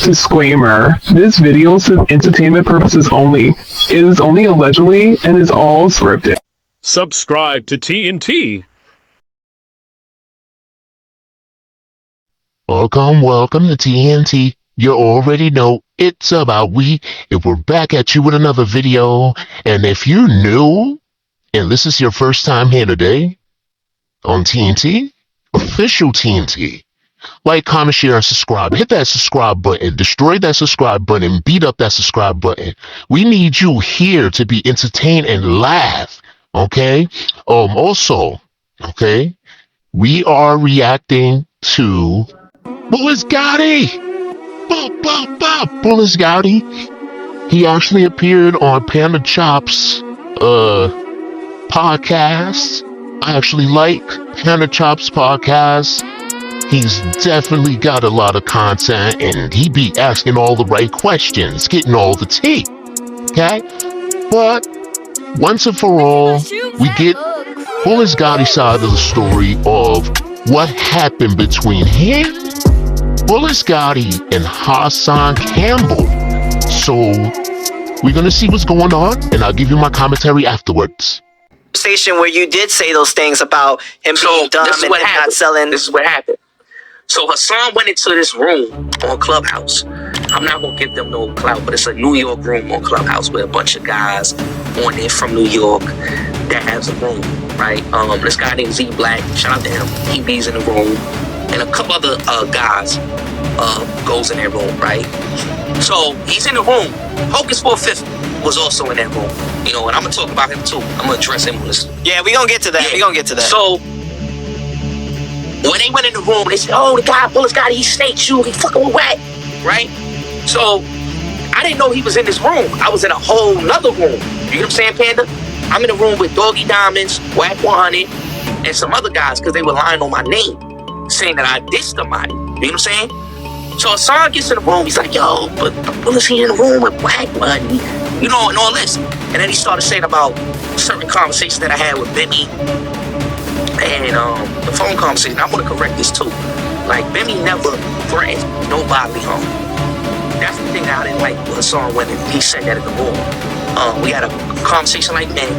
Disclaimer. This video is for entertainment purposes only. It is only allegedly and is all scripted. Subscribe to TNT. Welcome to TNT. You already know it's about we, and we're back at you with another video. And if you're new, and this is your first time here today on TNT, official TNT, like, comment, share, and subscribe. Hit that subscribe button. Destroy that subscribe button. Beat up that subscribe button. We need you here to be entertained and laugh. Okay? Also, okay, we are reacting to Bulletz Gotti. Bulletz Gotti. He actually appeared on Panda Chop's podcast. I actually like Panda Chop's podcast. He's definitely got a lot of content, and he be asking all the right questions, getting all the tea. Okay? But once and for all, we get Bulletz Gotti's side of the story of what happened between him, Bulletz Gotti, and HassanCampbell. So we're gonna see what's going on, and I'll give you my commentary afterwards. Station where you did say those things about him being dumb and not selling. This is what happened. So Hassan went into this room on Clubhouse. I'm not gonna give them no clout, but it's a New York room on Clubhouse with a bunch of guys on there from New York that has a room, right? This guy named Z Black, shout out to him. He be's in the room, and a couple other guys goes in that room, right? So he's in the room. Hocus for a Fifth was also in that room, you know, and I'm gonna talk about him too. I'm gonna address him on this. Yeah, we gonna get to that. Yeah. We gonna get to that. So when they went in the room, they said, "Oh, the guy Bulletz Gotti, he snaked you. He fucking with Wack," right? So I didn't know he was in this room. I was in a whole nother room. You know what I'm saying, Panda? I'm in a room with Dougie Diamonds, Wack100, and some other guys because they were lying on my name, saying that I dissed somebody. You know what I'm saying? So Hassan gets in the room. He's like, "Yo, but Bulletz here in the room with Wack100, you know, and all this." And then he started saying about certain conversations that I had with Benny and the phone conversation. I want to correct this too. Like, Benny never threatened nobody harm. That's the thing that I didn't like with Hassan when he said that in the room. We had a conversation like men,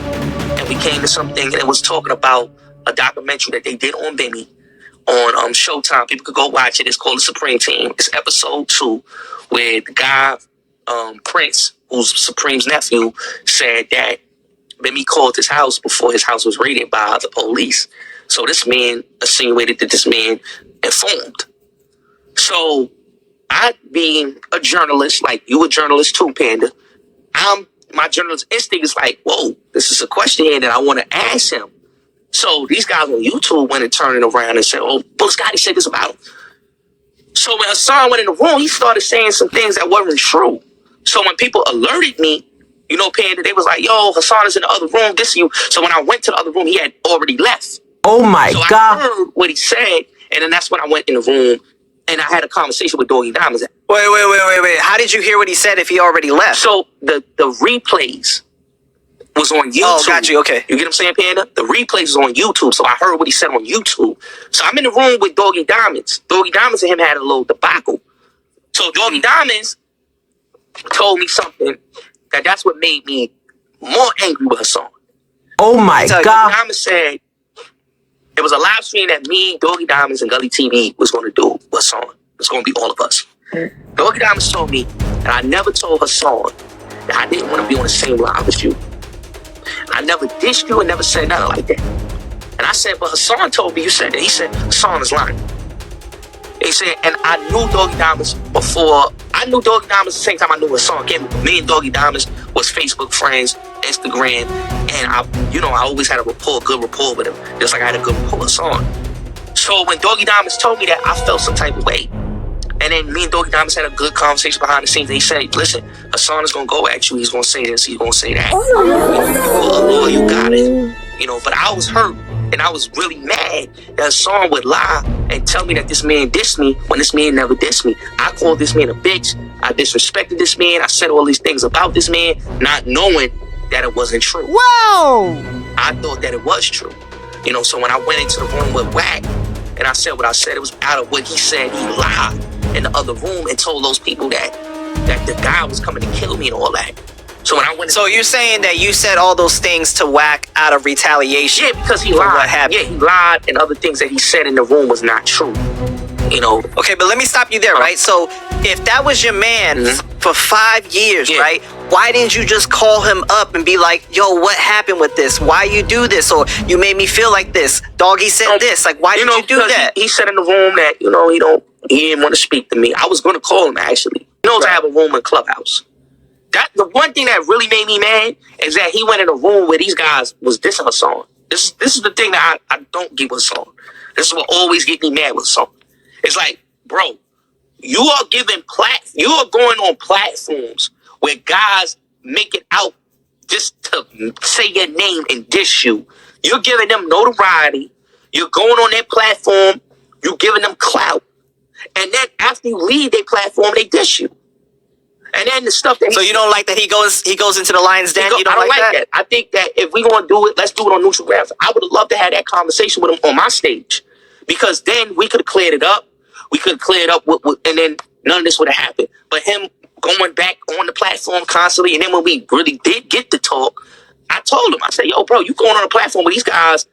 and we came to something, and it was talking about a documentary that they did on Benny on Showtime. People could go watch it. It's called The Supreme Team. It's episode 2, where the guy Prince, who's Supreme's nephew, said that Benny called his house before his house was raided by the police. So this man insinuated that this man informed. So I, being a journalist, like you a journalist too, Panda, my journalist instinct is like, whoa, this is a question here that I want to ask him. So these guys on YouTube went and turned it around and said, "Oh, Bulletz Gotti said this about him." So when Hassan went in the room, he started saying some things that weren't true. So when people alerted me, you know, Panda, they was like, "Yo, Hassan is in the other room, this you." So when I went to the other room, he had already left. Oh my God. I heard what he said, and then that's when I went in the room and I had a conversation with Dougie Diamonds. Wait. How did you hear what he said if he already left? So the replays was on YouTube. Oh, got you, okay. You get what I'm saying, Panda? The replays was on YouTube, so I heard what he said on YouTube. So I'm in the room with Dougie Diamonds. Dougie Diamonds and him had a little debacle. So Dougie Diamonds told me something that's what made me more angry with Hassan. Oh my God. Dougie Diamonds said it was a live stream that me, Dougie Diamonds, and Gully TV was going to do with Hassan. It's going to be all of us. Dougie Diamonds told me that I never told Hassan that I didn't want to be on the same live as you. I never dissed you and never said nothing like that. And I said, but Hassan told me you said that. He said, Hassan is lying. He said, and I knew Dougie Diamonds before. I knew Dougie Diamonds the same time I knew HassanCampbell. Me and Dougie Diamonds was Facebook friends, Instagram, and I always had a good rapport with him, just like I had a good rapport with Hassan. So when Dougie Diamonds told me that, I felt some type of way. And then me and Dougie Diamonds had a good conversation behind the scenes. They said, "Listen, Hassan is gonna go at you. He's gonna say this. He's gonna say that. You got it. You know." But I was hurt, and I was really mad that Hassan would lie and tell me that this man dissed me when this man never dissed me. I called this man a bitch. I disrespected this man. I said all these things about this man, not knowing that it wasn't true. Wow! I thought that it was true. You know, so when I went into the room with Wack and I said what I said, it was out of what he said. He lied. in the other room and told those people that the guy was coming to kill me and all that. So when I went, so you're saying that you said all those things to Wack out of retaliation? Yeah, because he lied. What happened? Yeah, he lied, and other things that he said in the room was not true. You know. Okay, but let me stop you there, right? So if that was your man for 5 years, right? Why didn't you just call him up and be like, yo, what happened with this? Why you do this? Or you made me feel like this. Doggy said this. Like, why did you do that? He said in the room that, he didn't want to speak to me. I was going to call him, actually. He knows I have a room in Clubhouse. The one thing that really made me mad is that he went in a room where these guys was dissing Hassan. This is the thing that I don't get with Hassan. This is what always get me mad with Hassan. It's like, bro, you are going on platforms where guys make it out just to say your name and diss you. You're giving them notoriety. You're going on their platform. You're giving them clout. And then after you leave their platform, they diss you. And then the stuff that... So you don't like that he goes into the lion's den? You don't like that? I think that if we're going to do it, let's do it on neutral grounds. I would have loved to have that conversation with him on my stage. Because then we could have cleared it up. We could have cleared up and then none of this would have happened. But him going back on the platform constantly, and then when we really did get to talk, I told him, I said, yo, bro, you going on a platform where these guys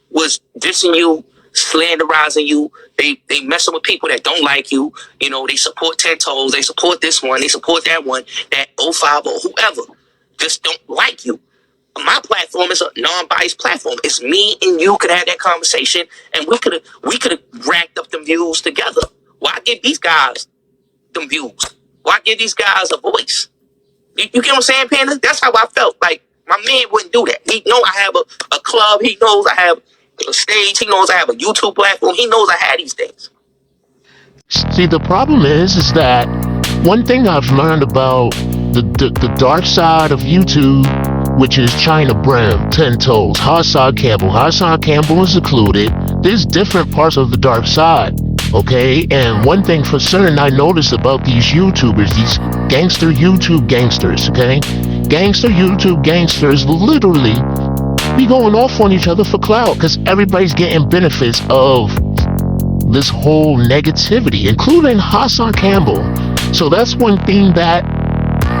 was dissing you, slanderizing you, they messing with people that don't like you, they support 10 Toes, they support this one, they support that one, that 05 or whoever, just don't like you. My platform is a non-biased platform. It's me and you could have that conversation, and we could have racked up them views together. Why give these guys them views? Why give these guys a voice? You get what I'm saying, Panda? That's how I felt. Like, my man wouldn't do that. He knows I have a club. He knows I have a stage. He knows I have a YouTube platform. He knows I had these things. See, the problem is that one thing I've learned about the dark side of YouTube, which is China Brim, 10 Toes, HassanCampbell. HassanCampbell is included. There's different parts of the dark side, okay? And one thing for certain I noticed about these YouTubers, these gangster YouTube gangsters, okay? Gangster YouTube gangsters literally be going off on each other for clout because everybody's getting benefits of this whole negativity, including HassanCampbell. So that's one thing that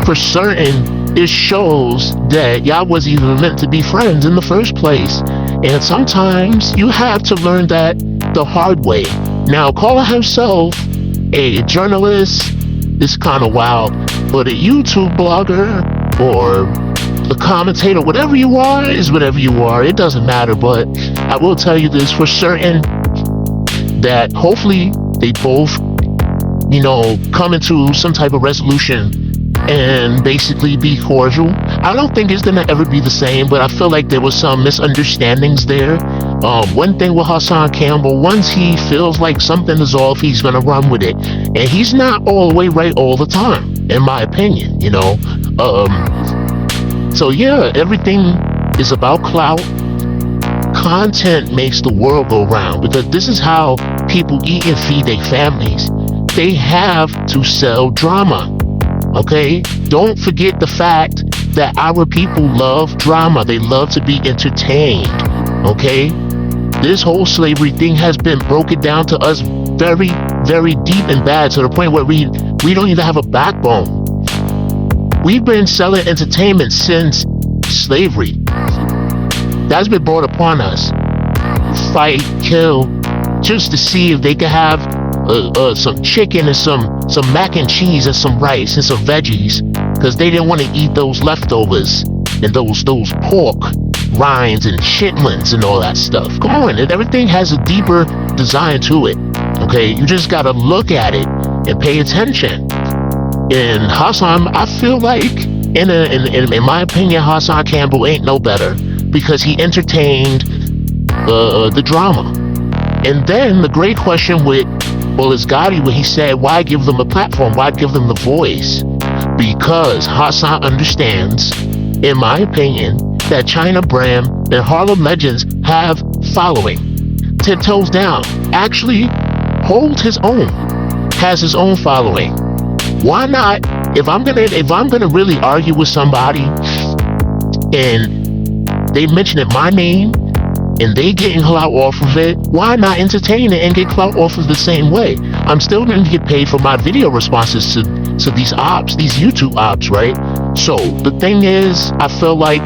for certain it shows that y'all wasn't even meant to be friends in the first place. And sometimes you have to learn that the hard way. Now, calling himself a journalist is kind of wild, but a YouTube blogger or a commentator, whatever you are, is whatever you are. It doesn't matter, but I will tell you this for certain, that hopefully they both, come into some type of resolution and basically be cordial. I don't think it's gonna ever be the same, but I feel like there was some misunderstandings there. One thing with HassanCampbell, once he feels like something is off, he's gonna run with it, and he's not all the way right all the time, in my opinion. So yeah, everything is about clout. Content makes the world go round, because this is how people eat and feed their families. They have to sell drama. Okay, don't forget the fact that our people love drama. They love to be entertained. Okay, this whole slavery thing has been broken down to us very, very deep and bad, to the point where we don't even have a backbone. We've been selling entertainment since slavery. That's been brought upon us. Fight, kill, just to see if they can have some chicken and some mac and cheese and some rice and some veggies, because they didn't want to eat those leftovers and those pork rinds and chitlins and all that stuff. Come on, everything has a deeper design to it. Okay, you just gotta look at it and pay attention. And Hassan, I feel like, in my opinion, HassanCampbell ain't no better, because he entertained the drama. And then the great question with Bulletz Gotti, when he said, why give them a platform? Why give them the voice? Because Hassan understands, in my opinion, that China Bram and Harlem Legends have following. 10 Toes Down actually holds his own, has his own following. Why not? If I'm gonna really argue with somebody and they mention my name and they getting clout off of it, why not entertain it and get clout off of the same way? I'm still going to get paid for my video responses to these ops, these YouTube ops, right? So the thing is, I feel like,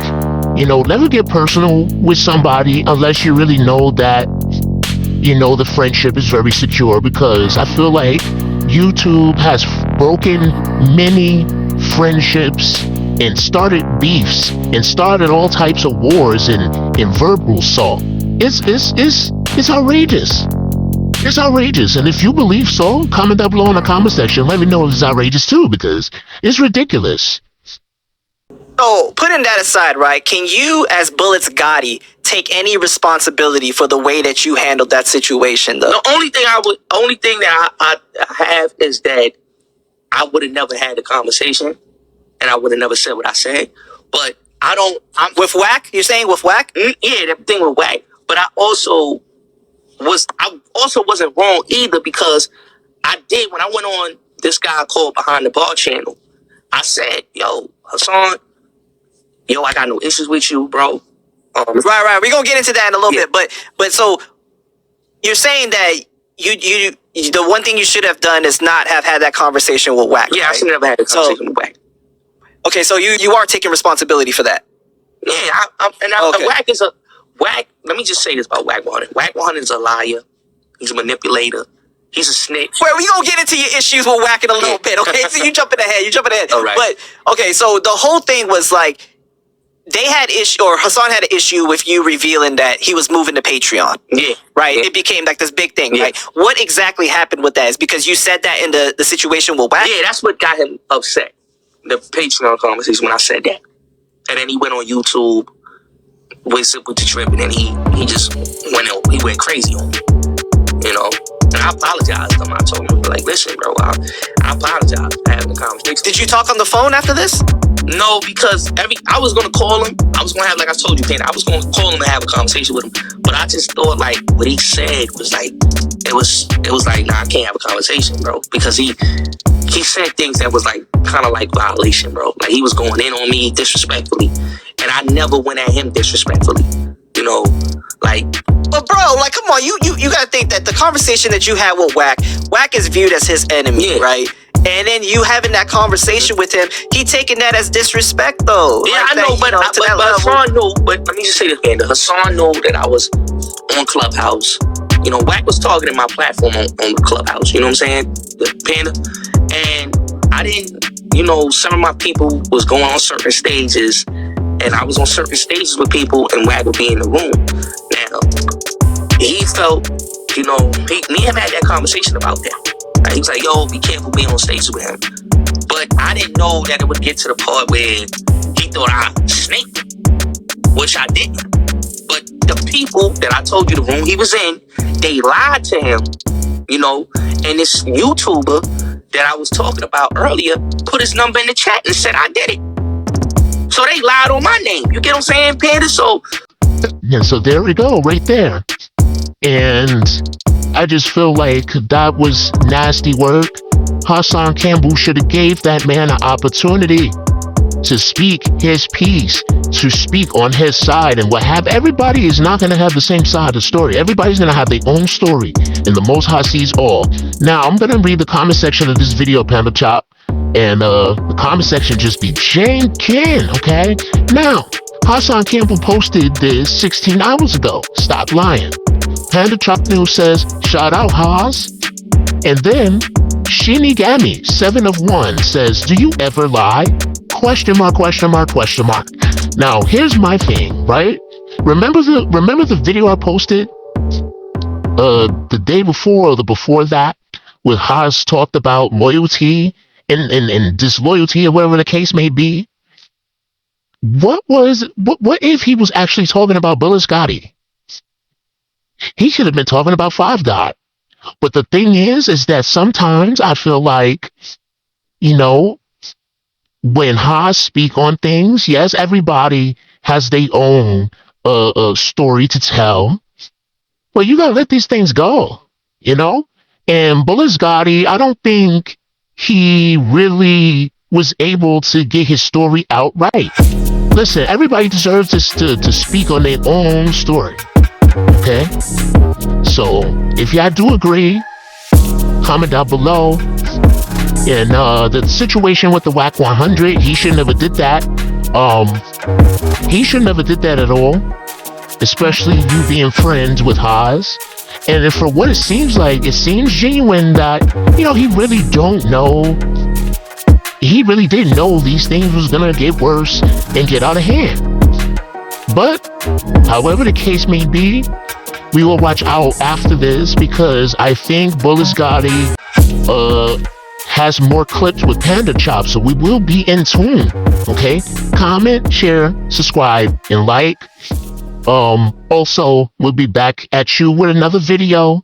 never get personal with somebody unless you really know that, the friendship is very secure, because I feel like YouTube has broken many friendships and started beefs and started all types of wars and verbal assault. It's outrageous. It's outrageous. And if you believe so, comment down below in the comment section. Let me know if it's outrageous too, because it's ridiculous. So, putting that aside, right, can you, as Bulletz Gotti, take any responsibility for the way that you handled that situation, though? The only thing that I have is that I would have never had the conversation, and I would have never said what I said. But with Wack? You're saying with Wack? Yeah, that thing with Wack. But I also wasn't wrong either, because I did, when I went on this guy called Behind the Bar channel, I said, yo, Hassan, I got no issues with you, bro. Right. We're gonna get into that in a little bit, but so you're saying that you the one thing you should have done is not have had that conversation with Wack. Yeah, right? I should have had a conversation with Wack. Okay, so you are taking responsibility for that. Yeah, Wack. Let me just say this about Wack100. Wack100 is a liar. He's a manipulator. He's a snitch. Well, we gonna get into your issues with Wack in a little bit, okay? So you jumping ahead. All right. But okay, so the whole thing was like, Hassan had an issue with you revealing that he was moving to Patreon. Yeah. Right? Yeah. It became like this big thing, Yeah. right? What exactly happened with that? Is because you said that in the situation with Wack? Yeah, that's what got him upset. The Patreon conversation when I said that. And then he went on YouTube with the trip, and then he just went crazy on me. And I apologized to him. I told him, like, listen, bro, I apologize for having the conversation. Did you talk on the phone after this? No, because I was gonna call him. I was gonna have, like I told you, Panda, I was gonna call him and have a conversation with him. But I just thought, like, what he said was like, it was like, nah, I can't have a conversation, bro, because he said things that was like kind of like violation, bro. Like, he was going in on me disrespectfully, and I never went at him disrespectfully. But bro, like, come on, you gotta think that the conversation that you had with Wack is viewed as his enemy, right? And then you having that conversation with him, he taking that as disrespect, though. Yeah, like I know, but Hassan knew. But let me just say this, Panda. Hassan knew that I was on Clubhouse. Wack was targeting my platform on the Clubhouse. You know what I'm saying, the Panda? And I didn't, some of my people was going on certain stages, and I was on certain stages with people, and Wack would be in the room. Now, he felt, me and him had that conversation about that. He was like, yo, be careful being on stage with him. But I didn't know that it would get to the part where he thought I snaked him, which I didn't. But the people that I told you the room he was in, they lied to him, and this YouTuber that I was talking about earlier put his number in the chat and said I did it. So they lied on my name. You get what I'm saying, Panda? So there we go, right there. And I just feel like that was nasty work. HassanCampbell should have gave that man an opportunity to speak his piece, to speak on his side, and everybody is not going to have the same side of the story. Everybody's going to have their own story, and the Most High sees all. Now, I'm going to read the comment section of this video, Panda Chop, and the comment section just be jankin', okay? Now, HassanCampbell posted this 16 hours ago. Stop lying. Panda Chop News says, shout out, Haas. And then, Shinigami, 7 of 1, says, do you ever lie? Question mark, question mark, question mark. Now, here's my thing, right? Remember the video I posted the day before or the before that, where Haas talked about loyalty and disloyalty or whatever the case may be? What if he was actually talking about Bulletz Gotti? He should have been talking about 5 Dot. But the thing is that sometimes I feel like, when Haas speak on things, yes, everybody has their own story to tell, but you gotta let these things go, And Bulletz Gotti, I don't think he really was able to get his story out right. Listen, everybody deserves to speak on their own story. Okay? So, if y'all do agree, comment down below. And the situation with the Wack100, he should never did that. He should never did that at all. Especially you being friends with Haas. And if for what it seems like, it seems genuine that, you know, he really don't know. He really didn't know these things was gonna get worse and get out of hand. But, however the case may be, we will watch out after this because I think Bulletz Gotti has more clips with Panda Chop, so we will be in tune. Okay? Comment, share, subscribe, and like. Also, we'll be back at you with another video.